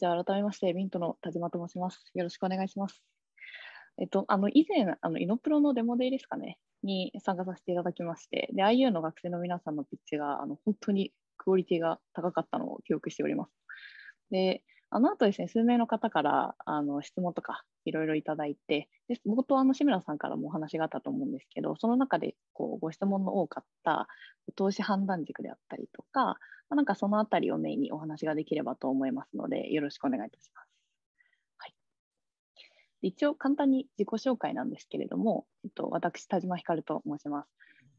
じゃあ、改めまして、ミントの田島と申します。よろしくお願いします。以前、イノプロのデモデイですかね、に参加させていただきまして、で、IU の学生の皆さんのピッチが、本当にクオリティが高かったのを記憶しております。で、あの後ですね、数名の方から、質問とかいろいろいただいて、で、冒頭、志村さんからもお話があったと思うんですけど、その中で、ご質問の多かった、投資判断軸であったりとか、なんかそのあたりをメインにお話ができればと思いますので、よろしくお願いいたします。はい。で一応、簡単に自己紹介なんですけれども、私、田島ひかると申します。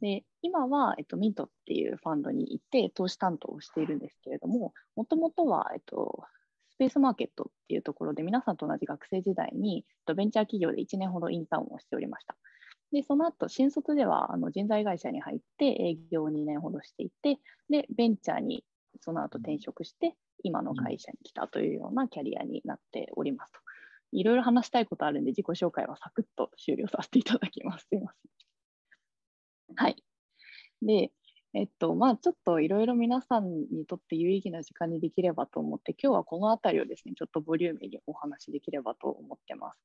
で、今は、ミントっていうファンドにいて、投資担当をしているんですけれども、もともとは、スペースマーケットっていうところで、皆さんと同じ学生時代に、ベンチャー企業で1年ほどインターンをしておりました。で、その後、新卒では人材会社に入って営業を2年ほどしていて、で、ベンチャーにその後転職して、今の会社に来たというようなキャリアになっておりますと。いろいろ話したいことあるんで、自己紹介はサクッと終了させていただきます。すいません。はい。で、ちょっといろいろ皆さんにとって有意義な時間にできればと思って、今日はこのあたりをですね、ちょっとボリューミーにお話しできればと思ってます。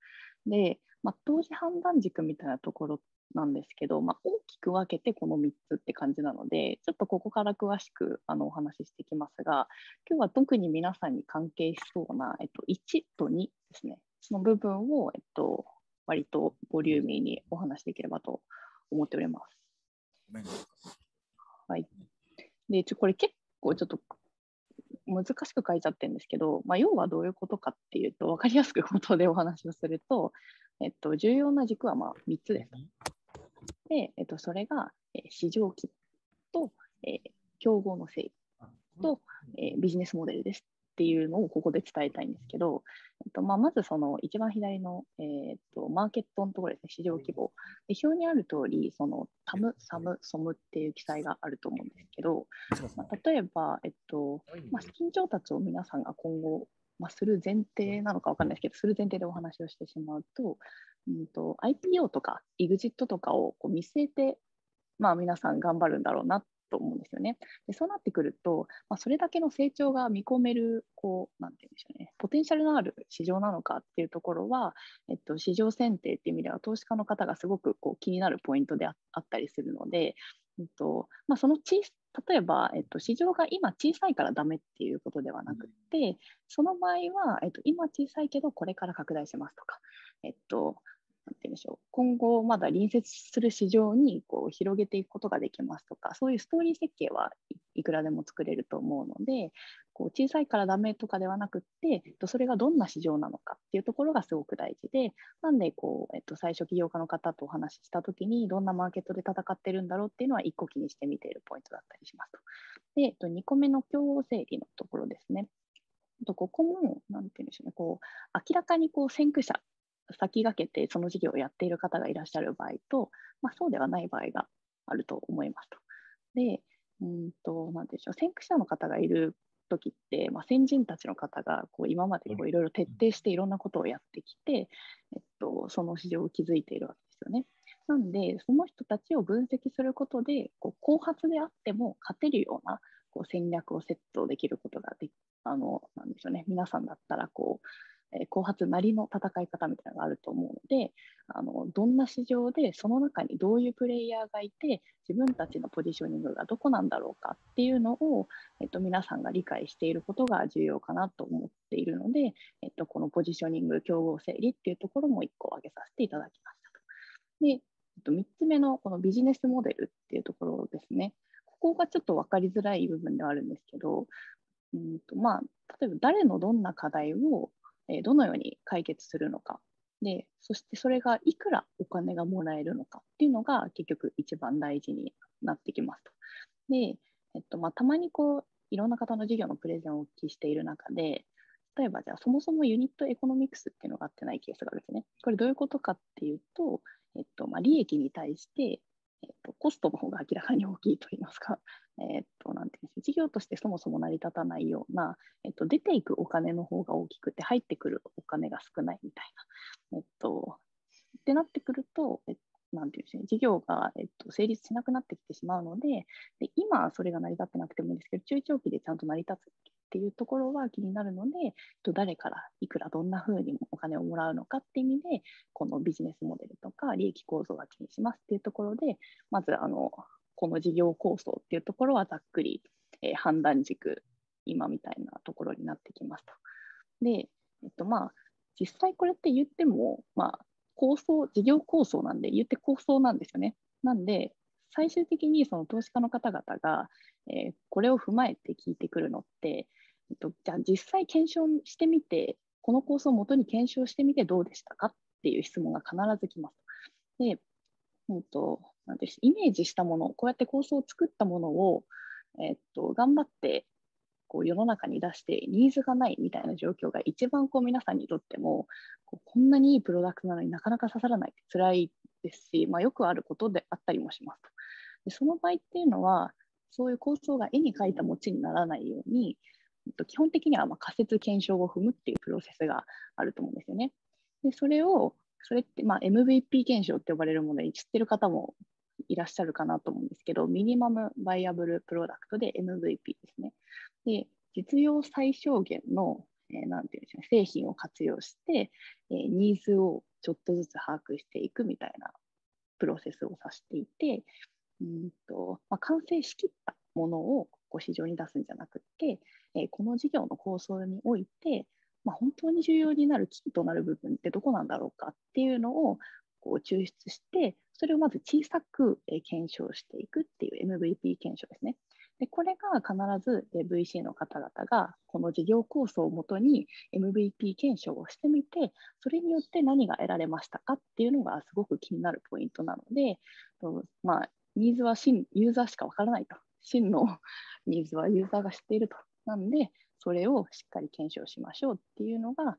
で、投資判断軸みたいなところなんですけど、大きく分けてこの3つって感じなので、ちょっとここから詳しくお話ししていきますが、今日は特に皆さんに関係しそうな、1と2ですね、その部分を、割とボリューミーにお話しできればと思っております。はい。で、これ結構ちょっと難しく書いちゃってるんですけど、要はどういうことかっていうと、分かりやすく口頭でお話をすると、重要な軸は3つです。で、それが、市場規模と、競合の整理と、ビジネスモデルですっていうのをここで伝えたいんですけど、まずその一番左の、マーケットのところですね、市場規模。で表にある通り、そのタム、サム、ソムっていう記載があると思うんですけど、例えば、資金調達を皆さんが今後、する前提なのか分かんないですけど、する前提でお話をしてしまうと、IPO とか EXIT とかを見据えて、皆さん頑張るんだろうなと思うんですよね。でそうなってくると、それだけの成長が見込める、なんていうんでしょうね、ポテンシャルのある市場なのかっていうところは、市場選定っていう意味では、投資家の方がすごく気になるポイントであったりするので、その例えば、市場が今小さいからダメっていうことではなくて、その場合は、今小さいけどこれから拡大しますとか、なんて言うんでしょう、今後まだ隣接する市場に広げていくことができますとか、そういうストーリー設計はいくらでも作れると思うので、小さいからダメとかではなくて、それがどんな市場なのかっていうところがすごく大事で、なんで最初起業家の方とお話ししたときに、どんなマーケットで戦ってるんだろうっていうのは1個気にして見ているポイントだったりしますと。で、2個目の競合整理のところですね。ここも、なんて言うんでしょうね、明らかに先駆者、先駆けてその事業をやっている方がいらっしゃる場合と、そうではない場合があると思いますと。で、なんでしょう、先駆者の方がいる時って、先人たちの方が今までいろいろ徹底していろんなことをやってきて、その市場を築いているわけですよね。なんで、その人たちを分析することで、後発であっても勝てるような戦略をセットできることがなんでしょうね、皆さんだったら後発なりの戦い方みたいなのがあると思うので、どんな市場でその中にどういうプレイヤーがいて、自分たちのポジショニングがどこなんだろうかっていうのを、皆さんが理解していることが重要かなと思っているので、このポジショニング、競合整理っていうところも1個挙げさせていただきましたと。で、3つ目のこのビジネスモデルっていうところですね。ここがちょっと分かりづらい部分ではあるんですけど、例えば誰のどんな課題をどのように解決するのか。で、そしてそれがいくらお金がもらえるのかっていうのが結局一番大事になってきますと。で、たまにいろんな方の授業のプレゼンをお聞きしている中で、例えばじゃあそもそもユニットエコノミクスっていうのがあってないケースがあるんですね。これどういうことかっていうと、利益に対して、コストの方が明らかに大きいといいますか、なんていうんです事業としてそもそも成り立たないような、出ていくお金の方が大きくて入ってくるお金が少ないみたいな、ってなってくると、なんていうんですね、事業が、成立しなくなってきてしまうので、今それが成り立ってなくてもいいんですけど、中長期でちゃんと成り立つっていうところは気になるので、誰からいくらどんなふうにお金をもらうのかっていう意味で、このビジネスモデルとか利益構造が気にしますっていうところで、まずこの事業構想っていうところはざっくり、判断軸、今みたいなところになってきますと。で、実際これって言っても、事業構想なんで、言って構想なんですよね。なんで、最終的にその投資家の方々が、これを踏まえて聞いてくるのって、じゃあ実際検証してみて、この構想をもとに検証してみてどうでしたかっていう質問が必ず来ます。で、なんてイメージしたもの、こうやって構想を作ったものを、頑張ってこう世の中に出してニーズがないみたいな状況が一番皆さんにとってもこんなにいいプロダクトなのになかなか刺さらないって辛いですし、よくあることであったりもしますと。でその場合っていうのは、そういう構想が絵に描いた餅にならないように、基本的には仮説検証を踏むっていうプロセスがあると思うんですよね。でそれって、MVP 検証って呼ばれるものに知ってる方もいらっしゃるかなと思うんですけど、ミニマムバイアブルプロダクトで MVP ですね。で、実用最小限の、なんていうんでしょうね、製品を活用して、ニーズをちょっとずつ把握していくみたいなプロセスを指していて、完成しきったものを市場に出すんじゃなくて、この事業の構想において、本当に重要になるキーとなる部分ってどこなんだろうかっていうのを抽出して、それをまず小さく検証していくっていう MVP 検証ですね。でこれが必ず VC の方々がこの事業構想をもとに MVP 検証をしてみて、それによって何が得られましたかっていうのがすごく気になるポイントなので、ニーズはユーザーしかわからないと。真のニーズはユーザーが知っていると。なんで、それをしっかり検証しましょうっていうのが、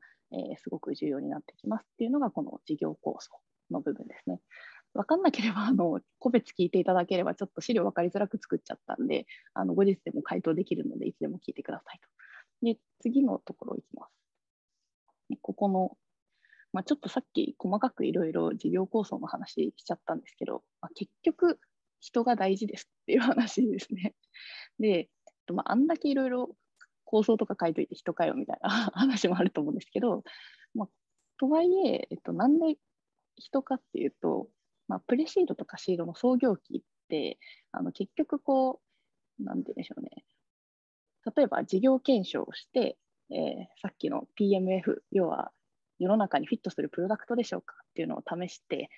すごく重要になってきますっていうのが、この事業構想の部分ですね。分かんなければ個別聞いていただければ、ちょっと資料分かりづらく作っちゃったんで、後日でも回答できるので、いつでも聞いてくださいと。で、次のところいきます。ここの、ちょっとさっき細かくいろいろ事業構想の話しちゃったんですけど、結局、人が大事ですっていう話ですね。で、あんだけいろいろ構想とか書いといて人かよみたいな話もあると思うんですけど、とはいえ、なんで人かっていうと、プレシードとかシードの創業期って、結局なんて言うんでしょうね。例えば事業検証をして、さっきの PMF、要は世の中にフィットするプロダクトでしょうかっていうのを試して、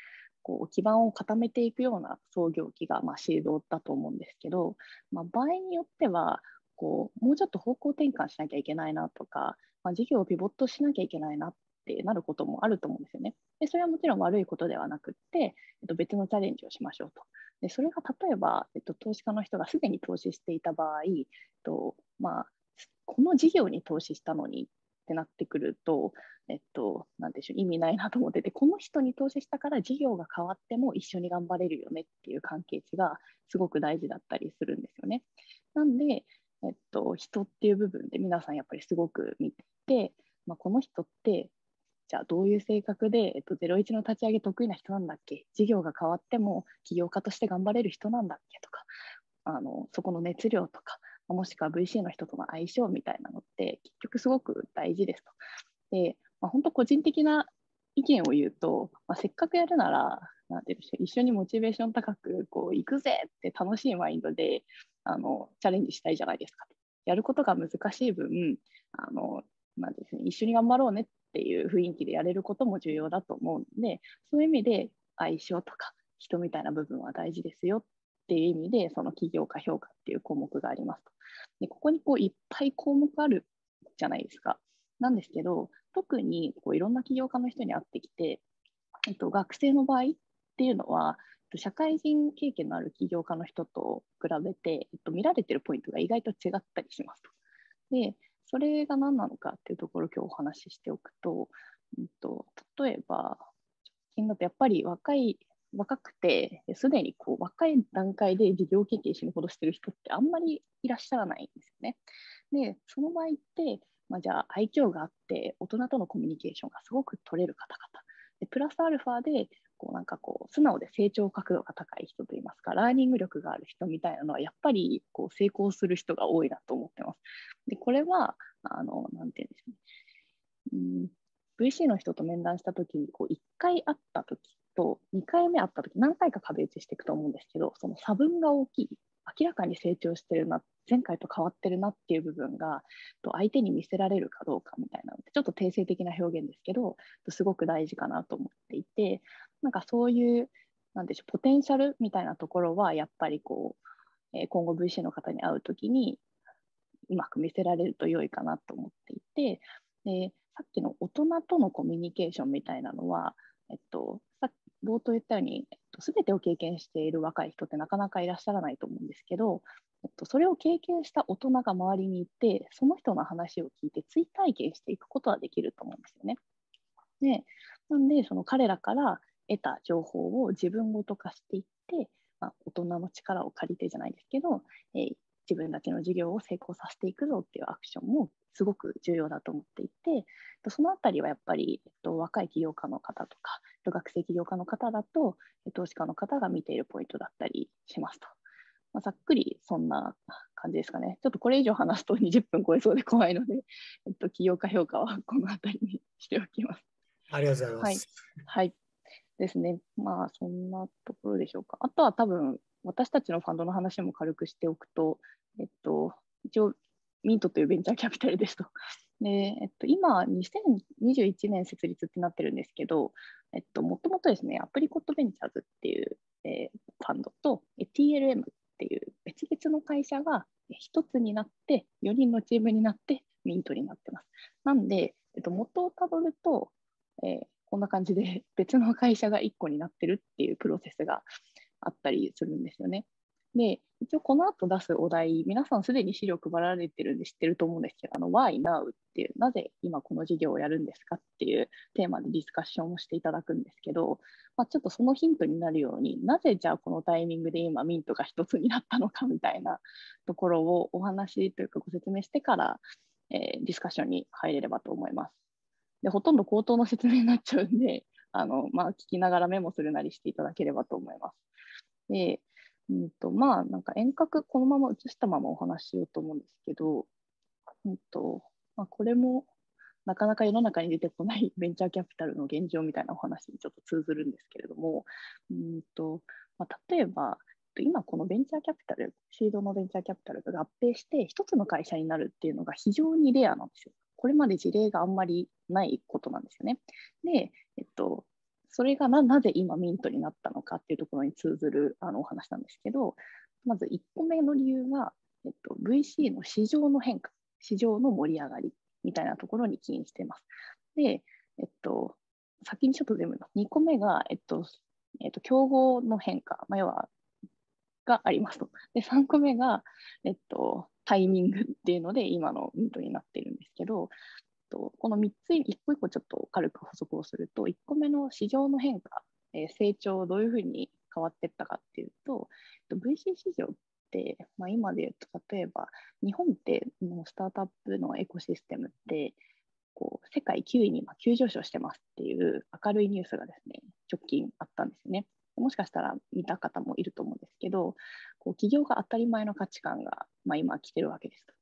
基盤を固めていくような創業期が、シードだと思うんですけど、場合によってはもうちょっと方向転換しなきゃいけないなとか、事業をピボットしなきゃいけないなってなることもあると思うんですよね。でそれはもちろん悪いことではなくって、別のチャレンジをしましょうと。でそれが例えば、投資家の人がすでに投資していた場合、この事業に投資したのにってなってくると、なんでしょう、意味ないなと思ってて、この人に投資したから事業が変わっても一緒に頑張れるよねっていう関係値がすごく大事だったりするんですよね。なんで、人っていう部分で皆さんやっぱりすごく見てて、この人ってじゃあどういう性格で、01の立ち上げ得意な人なんだっけ、事業が変わっても起業家として頑張れる人なんだっけとか、そこの熱量とか、もしくは VC の人との相性みたいなのって結局すごく大事ですと。で、本当個人的な意見を言うと、せっかくやるなら、なんていうんでしょう、一緒にモチベーション高く行くぜって楽しいマインドでチャレンジしたいじゃないですか。やることが難しい分、なんですね、一緒に頑張ろうねっていう雰囲気でやれることも重要だと思うので、そういう意味で相性とか人みたいな部分は大事ですよっていう意味で、その起業家評価っていう項目がありますと。でここにいっぱい項目あるじゃないですか。なんですけど、特にいろんな起業家の人に会ってきて、学生の場合っていうのは、社会人経験のある起業家の人と比べて、見られてるポイントが意外と違ったりしますと。で、それが何なのかっていうところを今日お話ししておくと、例えば、直近だとやっぱり若くて、すでに若い段階で事業経験死ぬほどしてる人ってあんまりいらっしゃらないんですよね。で、その場合って、じゃあ愛嬌があって、大人とのコミュニケーションがすごく取れる方々。でプラスアルファで素直で成長角度が高い人といいますか、ラーニング力がある人みたいなのはやっぱり成功する人が多いなと思ってます。でこれはなんていうんですかね、VC の人と面談したときに1回会ったときと2回目会ったとき、何回か壁打ちしていくと思うんですけど、その差分が大きい、明らかに成長してるな、前回と変わってるなっていう部分が相手に見せられるかどうかみたいなので、ちょっと定性的な表現ですけど、すごく大事かなと思っていて、そういうなんでしょう、ポテンシャルみたいなところはやっぱり今後 VC の方に会うときにうまく見せられると良いかなと思っていて、でさっきの大人とのコミュニケーションみたいなのは、冒頭言ったように、全てを経験している若い人ってなかなかいらっしゃらないと思うんですけど、それを経験した大人が周りにいて、その人の話を聞いて追体験していくことはできると思うんですよね。なんで、その彼らから得た情報を自分ごと化していって、大人の力を借りてじゃないですけど、自分たちの事業を成功させていくぞっていうアクションもすごく重要だと思っていて、そのあたりはやっぱり、若い起業家の方とか、学生起業家の方だと、投資家の方が見ているポイントだったりしますと。ざっくりそんな感じですかね。ちょっとこれ以上話すと20分超えそうで怖いので、起業家評価はこのあたりにしておきます。ありがとうございます。はい。はいですね。そんなところでしょうか。あとは多分、私たちのファンドの話も軽くしておくと、一応、ミントというベンチャーキャピタルですと。で今、2021年設立ってなってるんですけど、もともとですね、アプリコットベンチャーズっていう、ファンドと TLM っていう別々の会社が一つになって、4人のチームになってミントになってます。なんで、元をたどると、こんな感じで別の会社が1個になってるっていうプロセスがあったりするんですよね。で、一応この後出すお題、皆さんすでに資料配られてるんで知ってると思うんですけど、Why Now っていう、なぜ今この事業をやるんですかっていうテーマでディスカッションをしていただくんですけど、ちょっとそのヒントになるように、なぜじゃあこのタイミングで今ミントが一つになったのかみたいなところをお話というかご説明してから、ディスカッションに入れればと思います。でほとんど口頭の説明になっちゃうんで、聞きながらメモするなりしていただければと思います。で、遠隔このまま映したままお話ししようと思うんですけど、これもなかなか世の中に出てこないベンチャーキャピタルの現状みたいなお話にちょっと通ずるんですけれども、例えば、今このベンチャーキャピタル、シードのベンチャーキャピタルが合併して一つの会社になるっていうのが非常にレアなんですよ。これまで事例があんまりないことなんですよね。で、それがなぜ今ミントになったのかっていうところに通ずるお話なんですけど、まず1個目の理由が、VC の市場の変化、市場の盛り上がりみたいなところに起因しています。で、先にちょっと全部2個目が、競合の変化、要はがありますと。で、3個目が、タイミングっていうので今のミントになっているんですけど、この3つ、一個一個ちょっと軽く補足をすると、1個目の市場の変化、成長、どういうふうに変わっていったかっていうと、VC 市場って、今で言うと、例えば、日本ってもうスタートアップのエコシステムって、世界9位に急上昇してますっていう明るいニュースがですね、直近あったんですね。もしかしたら見た方もいると思うんですけど、企業が当たり前の価値観が、今来てるわけですと。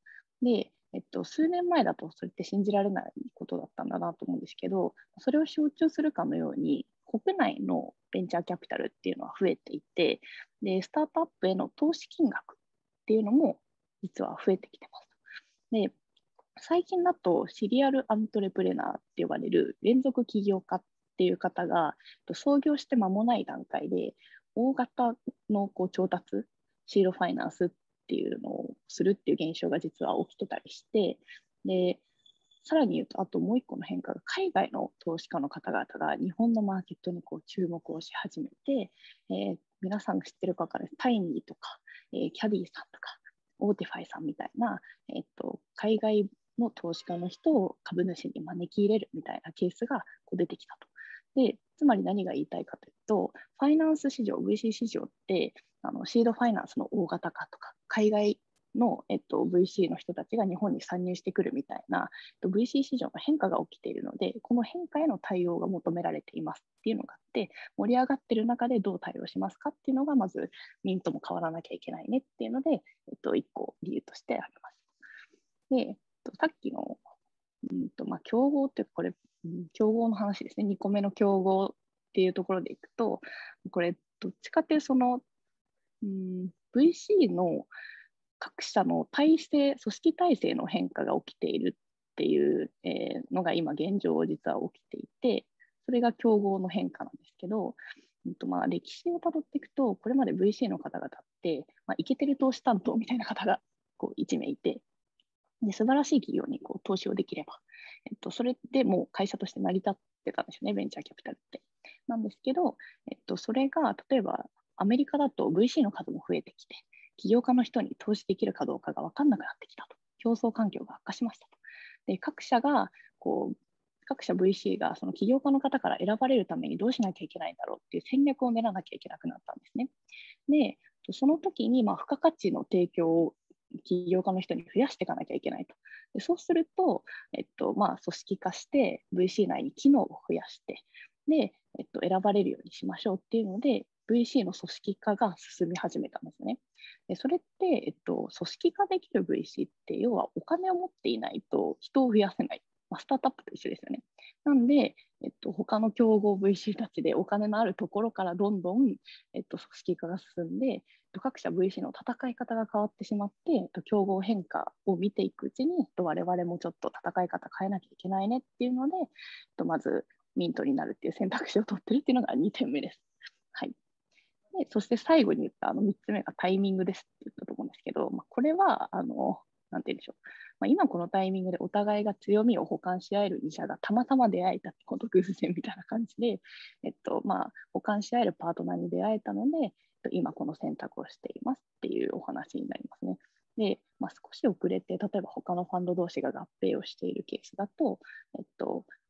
で、数年前だとそれって信じられないことだったんだなと思うんですけど、それを象徴するかのように、国内のベンチャーキャピタルっていうのは増えていて、で、スタートアップへの投資金額っていうのも実は増えてきてます。で、最近だとシリアルアントレプレナーって呼ばれる連続起業家っていう方が創業して間もない段階で大型の調達、シードファイナンスっていうのをするっていう現象が実は起きてたりして、でさらに言うと、あともう一個の変化が、海外の投資家の方々が日本のマーケットに注目をし始めて、皆さんが知ってるか分からないタイニーとか、キャディーさんとか、オーティファイさんみたいな、海外の投資家の人を株主に招き入れるみたいなケースが出てきたと。で、つまり何が言いたいかというと、ファイナンス市場、VC 市場ってシードファイナンスの大型化とか、海外の、VC の人たちが日本に参入してくるみたいな、VC 市場の変化が起きているので、この変化への対応が求められていますっていうのがあって、盛り上がっている中でどう対応しますかっていうのが、まずミントも変わらなきゃいけないねっていうので、1個理由としてあります。で、さっきの、競合っていうか、これ、競合の話ですね。2個目の競合っていうところでいくと、これ、どっちかっていうその、VC の各社の体制、組織体制の変化が起きているっていうのが今現状実は起きていて、それが競合の変化なんですけど、歴史をたどっていくと、これまで VC の方々って、イケてる投資担当みたいな方が1名いて、で素晴らしい企業に投資をできれば、それでもう会社として成り立ってたんですよね、ベンチャーキャピタルって。なんですけど、それが例えばアメリカだと VC の数も増えてきて、起業家の人に投資できるかどうかが分かんなくなってきたと。競争環境が悪化しましたと。で、各社 VC がその起業家の方から選ばれるためにどうしなきゃいけないんだろうっていう戦略を練らなきゃいけなくなったんですね。で、その時に付加価値の提供を起業家の人に増やしていかなきゃいけないと。でそうすると、組織化して VC 内に機能を増やして、で、選ばれるようにしましょうっていうので、VC の組織化が進み始めたんですね。でそれって、組織化できる VC って、要はお金を持っていないと人を増やせない。スタートアップと一緒ですよね。なんで、他の競合 VC たちでお金のあるところからどんどん、組織化が進んで、各社 VC の戦い方が変わってしまって、競合変化を見ていくうちに、我々もちょっと戦い方変えなきゃいけないねっていうので、まずミントになるっていう選択肢を取ってるっていうのが2点目です。はい。でそして最後に言った3つ目がタイミングですって言ったと思うんですけど、これはなんて言うんでしょう、今このタイミングでお互いが強みを補完し合える2社がたまたま出会えたってこと偶然みたいな感じで、補完し合えるパートナーに出会えたので、今この選択をしていますっていうお話になりますね。で、少し遅れて、例えば他のファンド同士が合併をしているケースだと、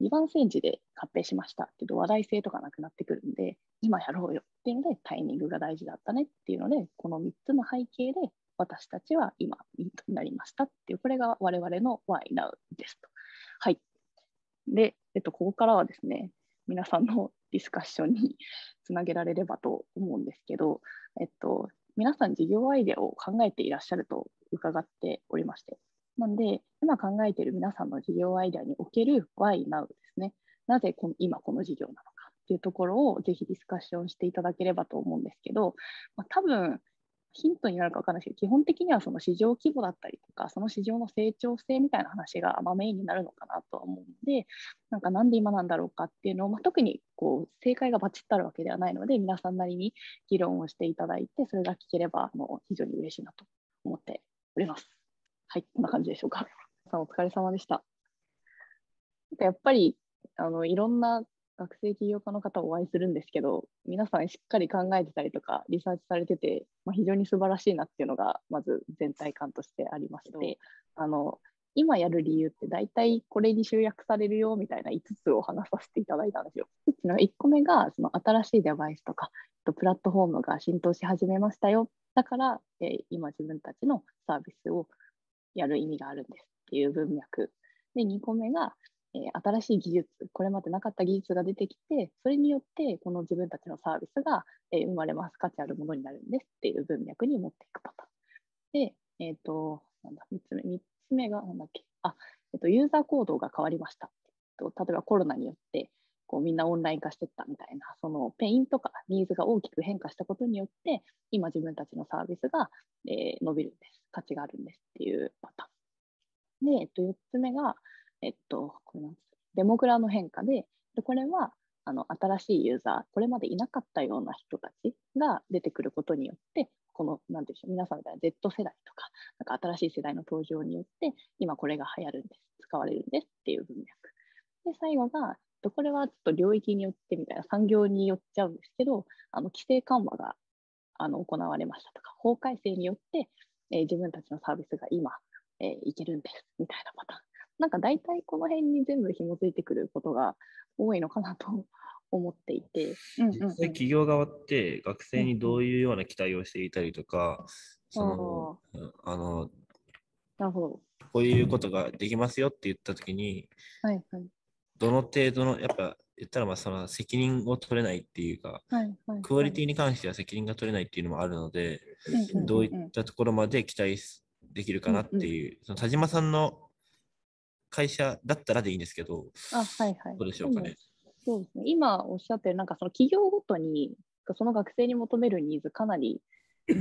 2番煎じで合併しましたけど、話題性とかなくなってくるんで、今やろうよっていうので、タイミングが大事だったねっていうので、この3つの背景で、私たちは今、ミントになりましたっていう、これが我々の Why Now ですと。はい。で、ここからはですね、皆さんのディスカッションにつなげられればと思うんですけど、皆さん事業アイデアを考えていらっしゃると伺っておりまして、なんで、今考えている皆さんの事業アイデアにおける Why Now ですね、なぜ今この事業なのかっていうところをぜひディスカッションしていただければと思うんですけど、多分、ヒントになるか分からないですけど、基本的にはその市場規模だったりとか、その市場の成長性みたいな話がメインになるのかなとは思うので、なんで今なんだろうかっていうのを、特に正解がバチッとあるわけではないので、皆さんなりに議論をしていただいて、それが聞ければ非常に嬉しいなと思っております。はい、こんな感じでしょうか。皆さんお疲れ様でした。やっぱりいろんな学生起業家の方をお会いするんですけど、皆さんしっかり考えてたりとかリサーチされてて、非常に素晴らしいなっていうのがまず全体感としてありまして、今やる理由って大体これに集約されるよみたいな5つを話させていただいたんですよ。1個目がその新しいデバイスとかプラットフォームが浸透し始めましたよ。だから、今自分たちのサービスをやる意味があるんですっていう文脈。で、2個目が新しい技術、これまでなかった技術が出てきて、それによってこの自分たちのサービスが生まれます、価値あるものになるんですっていう文脈に持っていくパターン。で、3つ目がユーザー行動が変わりました。例えばコロナによってみんなオンライン化していったみたいな、そのペインとかニーズが大きく変化したことによって、今自分たちのサービスが伸びるんです、価値があるんですっていうパターン。で、4つ目が、これなんですデモグラの変化で、これは新しいユーザー、これまでいなかったような人たちが出てくることによって、なんていうんでしょう、皆さんみたいな Z 世代とか、新しい世代の登場によって、今これが流行るんです、使われるんですっていう文脈。で、最後が、これはちょっと領域によってみたいな、産業によっちゃうんですけど、規制緩和が行われましたとか、法改正によって、自分たちのサービスが今、いけるんですみたいなパターン。大体この辺に全部紐づいてくることが多いのかなと思っていて、実際企業側って学生にどういうような期待をしていたりとか、その、なるほど。こういうことができますよって言ったときに、はいはい。どの程度の、やっぱ言ったらまあその責任を取れないっていうか、はいはいクオはい。リティに関しては責任が取れないっていうのもあるので、うんうんどういっうんうん。たところまで期待できるかなっうんうん。ていう、その田島さんの会社だったらでいいんですけど、あ、はいはい。どうでしょでも、うかね。そうですね。今おっしゃってる、なんかその企業ごとに、その学生に求めるニーズかなり違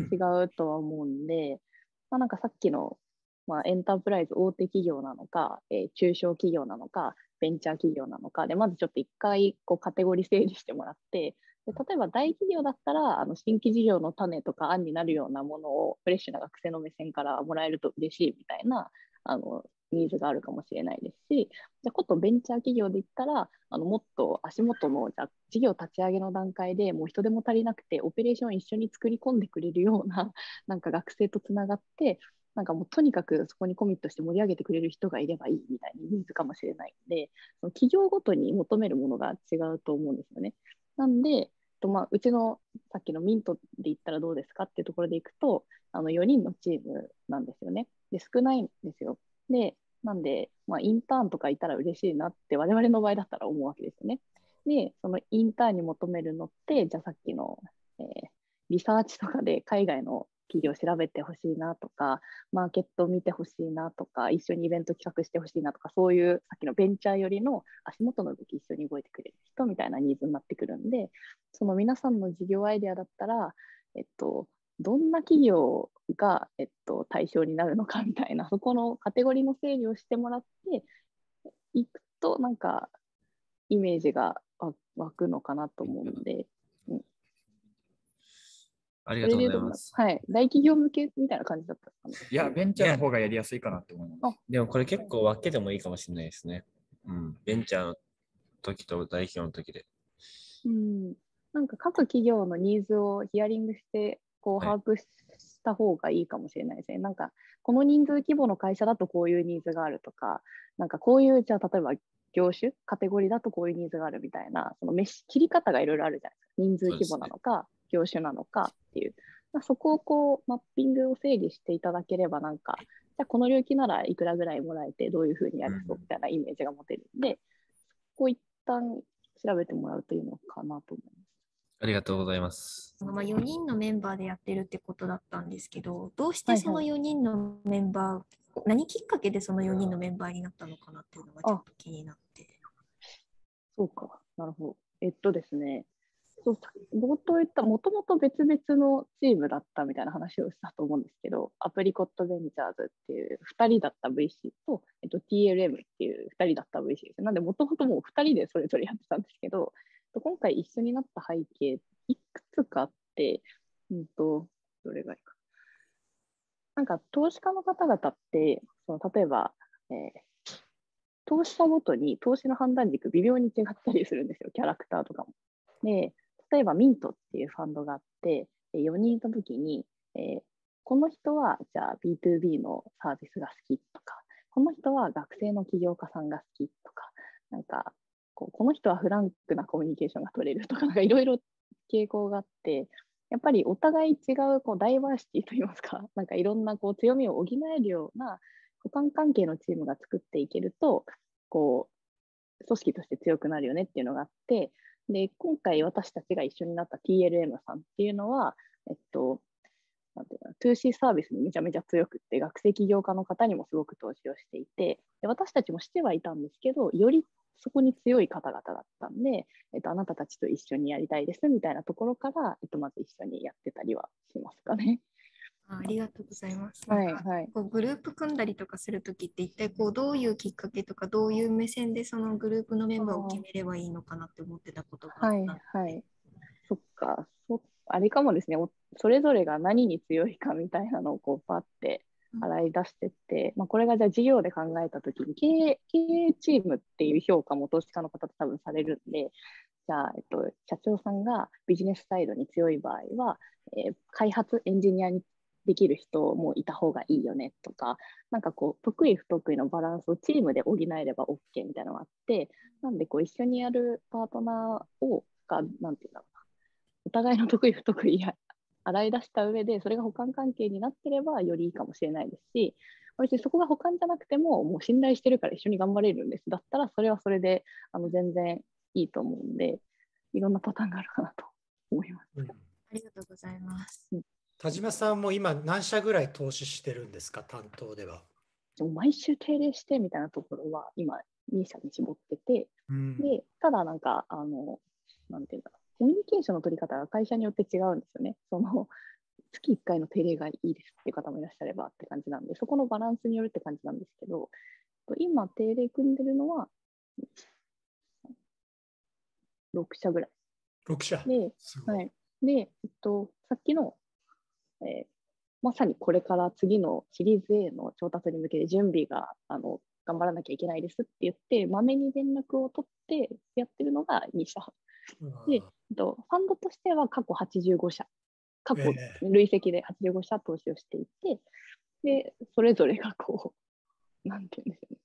うとは思うんで、まあ、なんかさっきの、まあ、エンタープライズ大手企業なのか、中小企業なのか、ベンチャー企業なのかで、まずちょっと一回こうカテゴリー整理してもらって、で例えば大企業だったら、新規事業の種とか案になるようなものをフレッシュな学生の目線からもらえると嬉しいみたいなあのニーズがあるかもしれないですし、じゃことベンチャー企業で言ったら、もっと足元のじゃ事業立ち上げの段階でもう人手も足りなくて、オペレーションを一緒に作り込んでくれるような、なんか学生とつながって、なんかもうとにかくそこにコミットして盛り上げてくれる人がいればいいみたいなニーズかもしれないので、その企業ごとに求めるものが違うと思うんですよね。なんで、まあ、うちのさっきのミントで言ったらどうですかっていうところでいくと、4人のチームなんですよね。で、少ないんですよ。で、なんで、まあ、インターンとかいたら嬉しいなって我々の場合だったら思うわけですよね。で、そのインターンに求めるのって、じゃあさっきの、リサーチとかで海外の企業を調べてほしいなとか、マーケットを見てほしいなとか、一緒にイベント企画してほしいなとか、そういうさっきのベンチャーよりの足元の動き一緒に動いてくれる人みたいなニーズになってくるんで、その皆さんの事業アイデアだったら、どんな企業が、対象になるのかみたいな、そこのカテゴリーの整理をしてもらっていくと、なんかイメージが湧くのかなと思うんで、うん、ありがとうそれで言うと、ございます。はい、大企業向けみたいな感じだったかな。いや、ベンチャーの方がやりやすいかなって思います。でもこれ結構分けてもいいかもしれないですね。うん。ベンチャーの時と代表の時で。うん、なんか各企業のニーズをヒアリングして、こうはい把握した方がいいかもしれないですね。なんか、この人数規模の会社だとこういうニーズがあるとか、なんかこういう、じゃあ例えば業種、カテゴリーだとこういうニーズがあるみたいな、その切り方がいろいろあるじゃないですか。人数規模なのか、業種なのかっていう。そこをこう、マッピングを整理していただければ、なんか、じゃあこの領域ならいくらぐらいもらえて、どういうふうにやれそうみたいなイメージが持てるんで、こう一旦調べてもらうといいのかなと思います。ありがとうございます。まあ、4人のメンバーでやってるってことだったんですけど、どうしてそのはいはい。4人のメンバー、何きっかけでその4人のメンバーになったのかなっていうのがちょっと気になって。そうか。なるほど。ですね。そう冒頭言った、もともと別々のチームだったみたいな話をしたと思うんですけど、アプリコットベンチャーズっていう2人だった VC と、TLM っていう2人だった VC です。なんで、もともともう2人でそれぞれやってたんですけど、今回一緒になった背景、いくつかあって、どれがいいか。なんか、投資家の方々って、例えば、投資者ごとに投資の判断軸微妙に違ったりするんですよ、キャラクターとかも。で、例えばミントっていうファンドがあって、4人いたときに、この人はじゃあ B2B のサービスが好きとか、この人は学生の起業家さんが好きとか、なんかこの人はフランクなコミュニケーションが取れるとか、なんかいろいろ傾向があって、やっぱりお互い違うダイバーシティといいますか、なんかいろんな強みを補えるような補完関係のチームが作っていけると、組織として強くなるよねっていうのがあって、で、今回私たちが一緒になった TLM さんっていうのは、なんていうの 2C サービスにめちゃめちゃ強くって、学生起業家の方にもすごく投資をしていて、で私たちもしてはいたんですけど、よりそこに強い方々だったんで、あなたたちと一緒にやりたいですみたいなところから、まず一緒にやってたりはしますかね。ありがとうございます。はいはい、グループ組んだりとかするときって一体どういうきっかけとかどういう目線でそのグループのメンバーを決めればいいのかなって思ってたことがあったので。はいはい。そっか、あれかもですね、それぞれが何に強いかみたいなのをパッて洗い出してって、これがじゃあ事業で考えたときに経営チームっていう評価も投資家の方と多分されるんで、じゃあ、社長さんがビジネスサイドに強い場合は、開発、エンジニアにできる人もいた方がいいよねとか、なんか得意不得意のバランスをチームで補えれば OK みたいなのがあって、なんで一緒にやるパートナーなんていうんだろうな、お互いの得意不得意洗い出した上で、それが補完関係になってればよりいいかもしれないですし、別にそこが補完じゃなくても、もう信頼してるから一緒に頑張れるんです。だったら、それはそれで全然いいと思うんで、いろんなパターンがあるかなと思います。ありがとうございます。田島さんも今何社ぐらい投資してるんですか、担当では。毎週定例してみたいなところは今2社に絞ってて、でただなんかなんていうんだろう、コミュニケーションの取り方が会社によって違うんですよね。月1回の定例がいいですっていう方もいらっしゃればって感じなんで、そこのバランスによるって感じなんですけど、今定例組んでるのは6社ぐらい。6社で、はい。で、さっきの、まさにこれから次のシリーズ A の調達に向けて準備が頑張らなきゃいけないですって言って、まめに連絡を取ってやってるのが2社。で、ファンドとしては過去85社、過去累積で85社投資をしていて、で、それぞれがなんていうんですかね、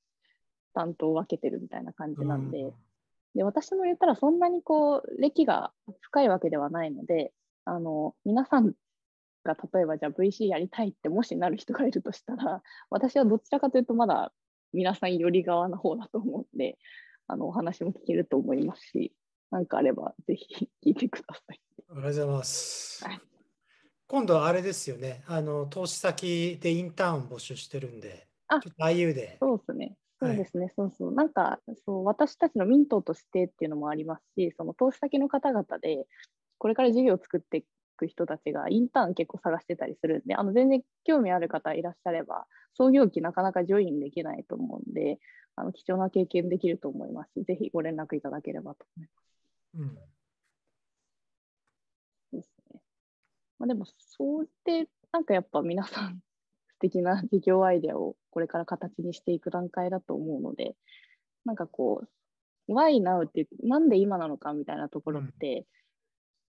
担当を分けてるみたいな感じなんで、で私も言ったらそんなに歴が深いわけではないので、皆さんが例えばじゃあ VC やりたいってもしなる人がいるとしたら、私はどちらかというとまだ皆さん寄り側の方だと思うんで、お話も聞けると思いますし、何かあればぜひ聞いてください。ありがとうございます。はい、今度はあれですよね、投資先でインターン募集してるんで、ちょっと IU で。そうですね。そうですね、なんか私たちのミントとしてっていうのもありますし、その投資先の方々で、これから事業を作っていく人たちがインターン結構探してたりするんで、全然興味ある方いらっしゃれば、創業期なかなかジョインできないと思うんで、貴重な経験できると思いますし、ぜひご連絡いただければと思います。ですね。でも、そうで、なんかやっぱ皆さん、素敵な事業アイデアをこれから形にしていく段階だと思うので、なんかWhy now ってなんで今なのかみたいなところって、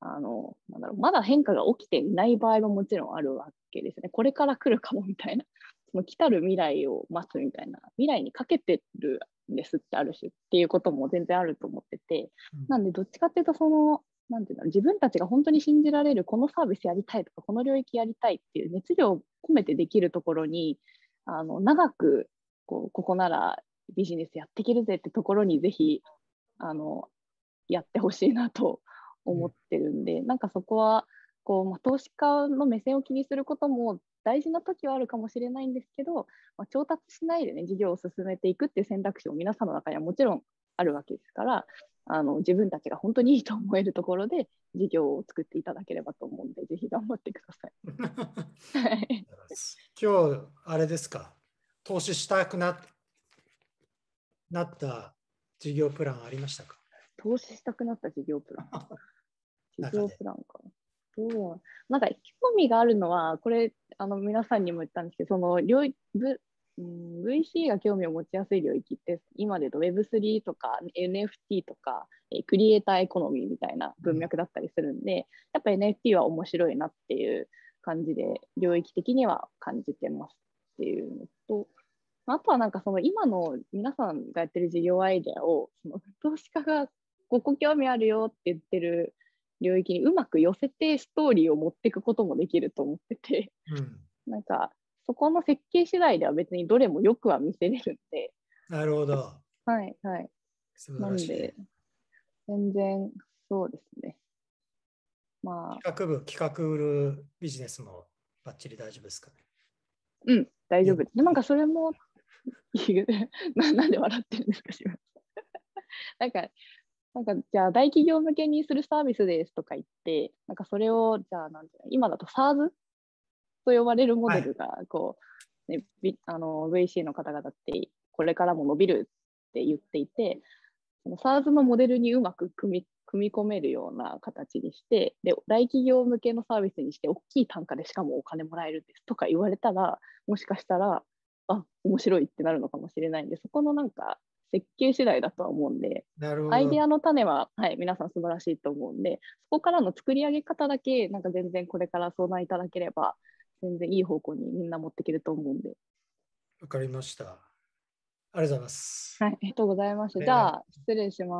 なんだろう、まだ変化が起きていない場合ももちろんあるわけですね。これから来るかもみたいな、その来たる未来を待つみたいな、未来にかけてるんですってある種っていうことも全然あると思ってて、なんでどっちかっていうとなんていうんだろう、自分たちが本当に信じられるこのサービスやりたいとかこの領域やりたいっていう熱量を込めてできるところに長くここならビジネスやっていけるぜってところにぜひやってほしいなと思ってるんで、なんかそこは投資家の目線を気にすることも大事な時はあるかもしれないんですけど、調達しないでね事業を進めていくっていう選択肢も皆さんの中にはもちろんあるわけですから、自分たちが本当にいいと思えるところで事業を作っていただければと思うんで、ぜひ頑張ってください。今日あれですか、投資したくなった事業プランありましたか？投資したくなった事業プラン。事業プランか。なんか興味があるのは、これ皆さんにも言ったんですけど、VC が興味を持ちやすい領域って、今で言うと Web3 とか NFT とかクリエイターエコノミーみたいな文脈だったりするんで、やっぱ NFT は面白いなっていう感じで、領域的には感じてますっていうのと、あとはなんか今の皆さんがやってる事業アイデアを投資家がここ興味あるよって言ってる領域にうまく寄せてストーリーを持っていくこともできると思ってて、なんかそこの設計次第では別にどれもよくは見せれるんで。なるほど。はいはい。なんで全然そうですね。企画売るビジネスもバッチリ大丈夫ですかね？大丈夫です。なんかそれもなんで笑ってるんですか、なんかじゃあ大企業向けにするサービスですとか言って、なんかそれをじゃあ今だと SaaS と呼ばれるモデルがVC の方々ってこれからも伸びるって言っていて、その SaaS のモデルにうまく組み込めるような形にして、で大企業向けのサービスにして大きい単価でしかもお金もらえるんですとか言われたら、もしかしたら面白いってなるのかもしれないんで、そこのなんか設計次第だとは思うんで、アイデアの種は、皆さん素晴らしいと思うんで、そこからの作り上げ方だけなんか全然これから相談いただければ全然いい方向にみんな持っていけると思うんで。わかりました。ありがとうございます。ありがとうございました。じゃあ失礼します。